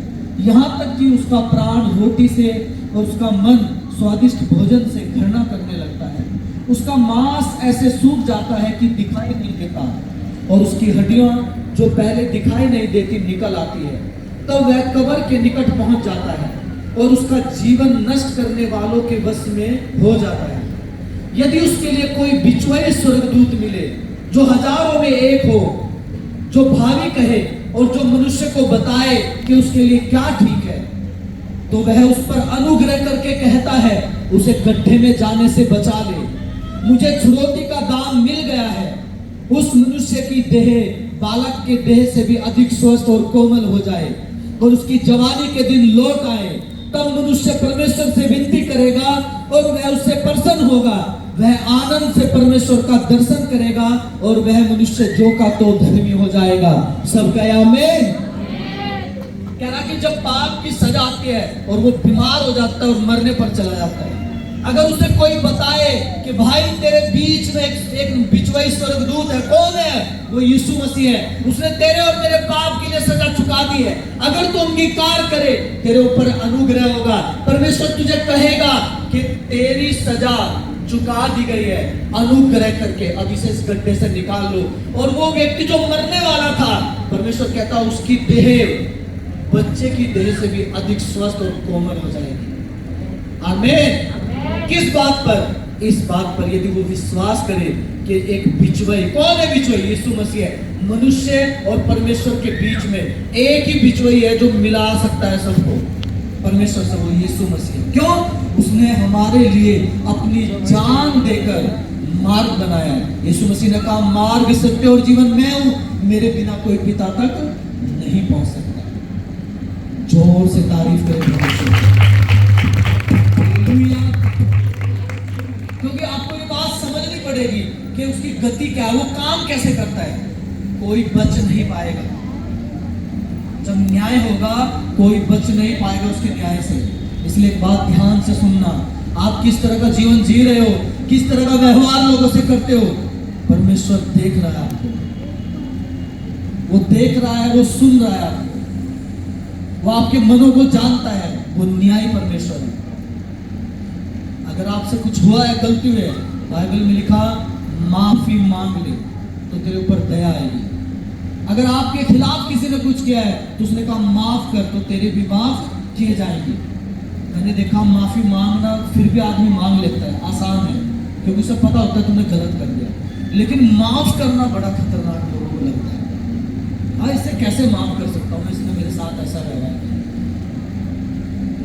यहाँ तक कि उसका प्राण रोटी से और उसका मन स्वादिष्ट भोजन से घृणा करने लगता है। उसका मांस ऐसे सूख जाता है कि दिखाई नहीं देता और उसकी हड्डियां जो पहले दिखाई नहीं देती निकल आती है। तब वह कब्र के निकट पहुंच जाता है और उसका जीवन नष्ट करने वालों के वश में हो जाता है। यदि उसके लिए कोई बिचुए स्वर्गदूत मिले जो हजारों में एक हो, जो भावी कहे और जो मनुष्य को बताए कि उसके लिए क्या ठीक है, तो वह उस पर अनुग्रह करके कहता है, उसे गड्ढे में जाने से बचा ले। मुझे छुड़ौती का दाम मिल गया है। उस मनुष्य की देह बालक के देह से भी अधिक स्वस्थ और कोमल हो जाए और उसकी जवानी के दिन लौट आए। तब मनुष्य परमेश्वर से विनती करेगा और वह उससे प्रसन्न होगा। वह आनंद से परमेश्वर का दर्शन करेगा और वह मनुष्य जो का तो धर्मी हो जाएगा। सब कहे आमीन। कह रहा कि जब पाप की सजा आती है और वो बीमार हो जाता है और मरने पर चला जाता है, अगर उसे कोई बताए कि भाई तेरे बीच में एक बिचवाई स्वर्गदूत है, कौन है? वो यीशु मसीह है, उसने तेरे और तेरे पाप के लिए सजा चुका दी है। अगर तू अंगीकार करे, तेरे ऊपर अनुग्रह होगा। परमेश्वर तुझे कहेगा कि तेरी सजा चुका दी गई है, अनुग्रह करके अब इसे इस गड्ढे से निकाल लो। और वो व्यक्ति जो मरने वाला था, परमेश्वर कहता उसकी देह बच्चे की देह से भी अधिक स्वस्थ और कोमल हो जाएगी। आमीन। किस बात पर? इस बात पर यदि वो विश्वास करे कि एक बिचवई, कौन है बिचवई? यीशु मसीह है। मनुष्य और परमेश्वर के बीच में एक ही बिचवई है जो मिला सकता है सबको परमेश्वर से, वो यीशु मसीह। क्यों? उसने हमारे लिए अपनी जान देकर मार्ग बनाया है। यीशु मसीह ने कहा, मार्ग, सत्य और जीवन मैं हूं, मेरे बिना कोई पिता तक नहीं पहुंच सकता। जोर से तारीफ करें। क्योंकि आपको ये बात समझनी पड़ेगी कि उसकी गति क्या है, वो काम कैसे करता है। कोई बच नहीं पाएगा। जब न्याय होगा कोई बच नहीं पाएगा उसके न्याय से। इसलिए एक बात ध्यान से सुनना, आप किस तरह का जीवन जी रहे हो, किस तरह का व्यवहार लोगों से करते हो, परमेश्वर देख रहा है आपको। वो देख रहा है, वो सुन रहा है आपको, वो आपके मनों को जानता है। वो न्याय परमेश्वर है। अगर आपसे कुछ हुआ है, गलती हुई है, बाइबल में लिखा माफी मांग ले तो तेरे ऊपर दया आएगी। अगर आपके खिलाफ किसी ने कुछ किया है तो उसने कहा माफ कर, तो तेरे भी माफ किए जाएंगे। मैंने देखा माफी मांगना फिर भी आदमी मांग लेता है, आसान है, क्योंकि उसे पता होता है तुमने गलत कर दिया। लेकिन माफ करना बड़ा खतरनाक लोगों को लगता है। हाँ, इसे कैसे माफ कर सकता हूँ, इसने मेरे साथ ऐसा व्यवहार किया,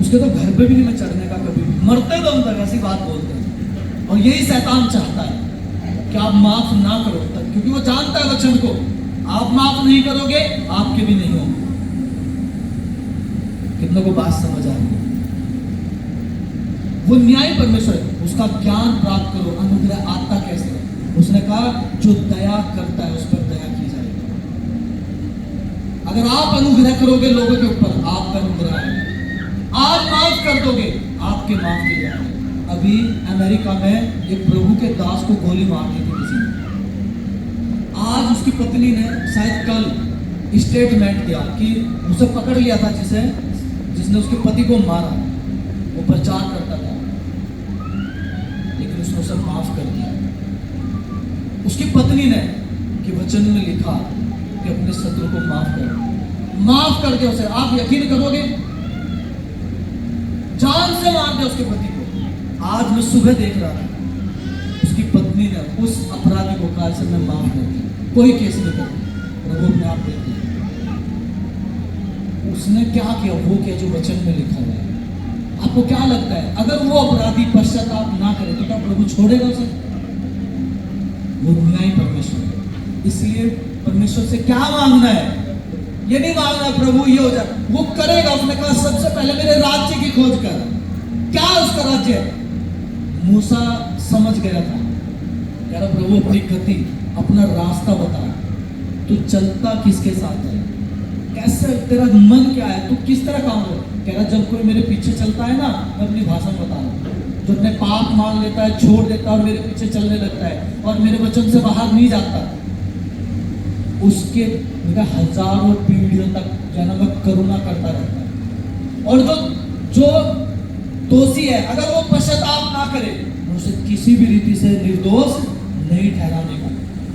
उसके तो घर पे भी नहीं मैं चढ़ने का कभी भी, मरते दम तक ऐसी बात बोलते हैं। और यही शैतान चाहता है कि आप माफ ना करो तक, क्योंकि वो जानता है वचन को, आप माफ नहीं करोगे आपके भी नहीं होंगे। कितनों को बात समझ आ रही है? वो न्याय परमेश्वर है, उसका ज्ञान प्राप्त करो। अनुग्रह आता कैसे? उसने कहा जो दया करता है उस पर दया की जाएगी। अगर आप अनुग्रह करोगे लोगों के ऊपर, आपका अनुग्रह है। आज माफ कर दोगे, आपके माफ किए जाएंगे। अभी अमेरिका में एक प्रभु के दास को गोली मार दी थी किसी ने। आज उसकी पत्नी ने शायद कल स्टेटमेंट दिया कि उसे पकड़ लिया था जिसने उसके पति को मारा। वो प्रचार करता था, लेकिन उसने उसे माफ कर दिया। उसकी पत्नी ने कि वचन में लिखा कि अपने शत्रु को माफ करो, माफ कर दिया उसे। आप यकीन करोगे दे उसके पति को। आज मैं सुबह देख रहा था, उसकी पत्नी ने उस अपराधी को कहा सर मैं माफ कर दिया, कोई केस नहीं कर, प्रभु ने आप देख लिया। उसने क्या किया, वो क्या जो वचन में लिखा हुआ है। आपको क्या लगता है अगर वो अपराधी पश्चाताप ना करे तो क्या प्रभु छोड़ेगा उसे? वो न्यायी परमेश्वर है, इसलिए परमेश्वर से क्या मांगना है? ये नहीं मांगना प्रभु ये हो जाए, वो करेगा। उसने कहा सबसे पहले मेरे राज्य की खोज कर। क्या उसका राज्य है? मूसा समझ गया था, यार प्रभु अपनी गति अपना रास्ता बता, तू चलता किसके साथ है, कैसे तेरा मन क्या है, तू किस तरह काम कर। कह रहा जब कोई मेरे पीछे चलता है ना, मैं अपनी भाषा में बता रहा हूं, जो अपने पाप मान लेता है, छोड़ देता है और मेरे पीछे चलने लगता है और मेरे वचन से बाहर नहीं जाता, उसके हजारों पीढ़ियों तक जो है ना मैं करुणा करता रहता है। और जो दोषी है अगर वो पश्चाताप ना करे, उसे किसी भी रीति से निर्दोष नहीं ठहराने का,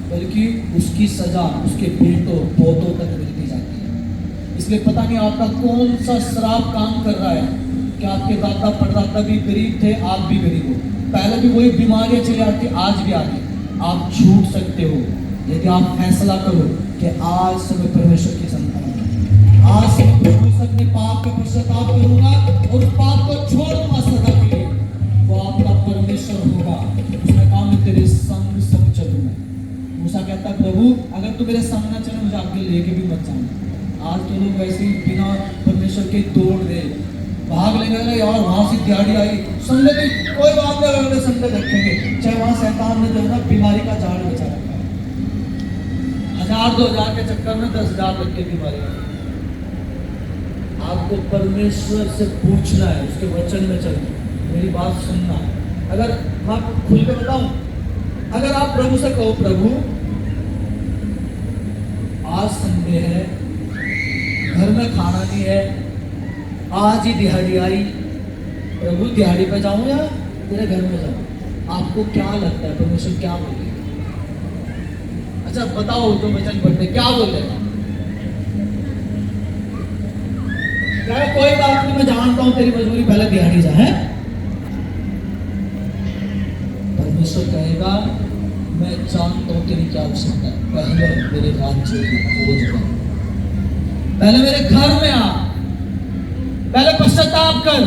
बल्कि उसकी सजा उसके बेटों पोतों तक मिलती जाती है। इसलिए पता नहीं आपका कौन सा श्राप काम कर रहा है कि आपके दादा परदादा भी गरीब थे, आप भी गरीब हो, पहले भी वही बीमारियां चली आती, आज भी आती। आप छूट सकते हो यदि आप फैसला करो कि आज से मैं परमेश्वर की संतान हूं, आज से मैं प्रभु से अपने पाप का पश्चाताप करूंगा और उस पाप को छोड़ दूंगा सदा के लिए। वो आपका परमेश्वर होगा। उसने कहा मैं तेरे संग संग चलूंगा। मूसा कहता प्रभु अगर तू मेरे संग ना चले मुझे आपके लेके भी मत जाना। आज तो लोग वैसे ही बिना परमेश्वर के दौड़ दे भाग लेंगे, यार वहां से दिहाड़ी आई संडे की कोई बात नहीं, अगले संडे रखेंगे, चाहे वहां शैतान ने जो है बीमारी का झाड़ बचा रखा है, 1000-2000 के चक्कर में 10,000 लग के बीमारी। आपको परमेश्वर से पूछना है, उसके वचन में चलना, मेरी बात सुनना। अगर मैं खुल के बताऊं, अगर आप प्रभु से कहो प्रभु आज संडे है, घर में खाना नहीं है, आज ही दिहाड़ी आई, प्रभु दिहाड़ी पे जाऊं या तेरे घर में जाऊं, आपको क्या लगता है परमेश्वर क्या बोलेगा? अच्छा बताओ, जो वचन पढ़ते क्या बोलेगा? क्या कोई बात नहीं, मैं जानता हूं तेरी मजबूरी, पहले दिहाड़ी जा है। परमेश्वर कहेगा मैं जानता हूं तेरी क्या आवश्यकता है, पहले मेरे राज्य की खोज कर, पहले मेरे घर में आ, पहले पश्चाताप कर,